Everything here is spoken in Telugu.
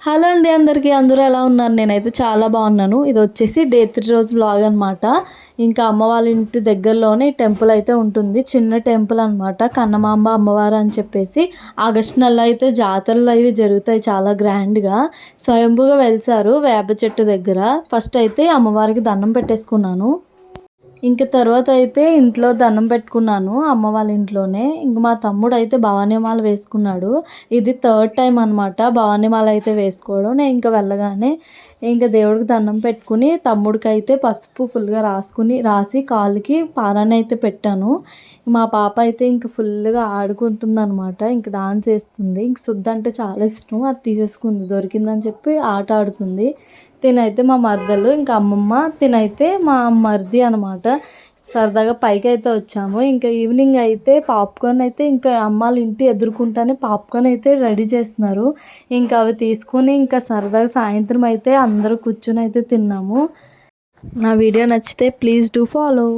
హలో అండి అందరికీ. అందరూ ఎలా ఉన్నారు? నేనైతే చాలా బాగున్నాను. ఇది వచ్చేసి డే 3 రోజు వ్లాగ్ అనమాట. ఇంకా అమ్మ వాళ్ళ ఇంటి దగ్గరలోనే టెంపుల్ అయితే ఉంటుంది. చిన్న టెంపుల్ అనమాట. కన్నమాంబ అమ్మవారు అని చెప్పేసి ఆగస్టు నెలలో అయితే జాతరలు అవి జరుగుతాయి చాలా గ్రాండ్గా. స్వయంభూగా వెలిసారు వేప చెట్టు దగ్గర. ఫస్ట్ అయితే అమ్మవారికి దండం పెట్టేసుకున్నాను. ఇంక తర్వాత అయితే ఇంట్లో దండం పెట్టుకున్నాను అమ్మ వాళ్ళ ఇంట్లోనే. ఇంక మా తమ్ముడు అయితే భవానీమాల వేసుకున్నాడు. ఇది థర్డ్ టైం అనమాట భవానీమాల అయితే వేసుకోవడం. నేను ఇంకా వెళ్ళగానే ఇంకా దేవుడికి దండం పెట్టుకుని తమ్ముడికి అయితే పసుపు ఫుల్గా రాసి కాలుకి పారాన్ని అయితే పెట్టాను. మా పాప అయితే ఇంక ఫుల్గా ఆడుకుంటుంది అనమాట. ఇంక డాన్స్ వేస్తుంది. ఇంక శుద్ధ అంటే చాలా ఇష్టం. అది తీసేసుకుంది దొరికిందని చెప్పి ఆట ఆడుతుంది. తినైతే మా మరదలు, ఇంకా అమ్మమ్మ, తినైతే మా మరిది అనమాట. సరదాగా పైకి అయితే వచ్చాము. ఇంకా ఈవినింగ్ అయితే పాప్కార్న్ అయితే ఇంకా అమ్మాళ్ళ ఇంటి ఎదుర్కొంటానే పాప్కార్న్ అయితే రెడీ చేస్తున్నారు. ఇంకా అవి తీసుకొని ఇంకా సరదాగా సాయంత్రం అయితే అందరూ కూర్చొని అయితే తిన్నాము. నా వీడియో నచ్చితే ప్లీజ్ డూ ఫాలో.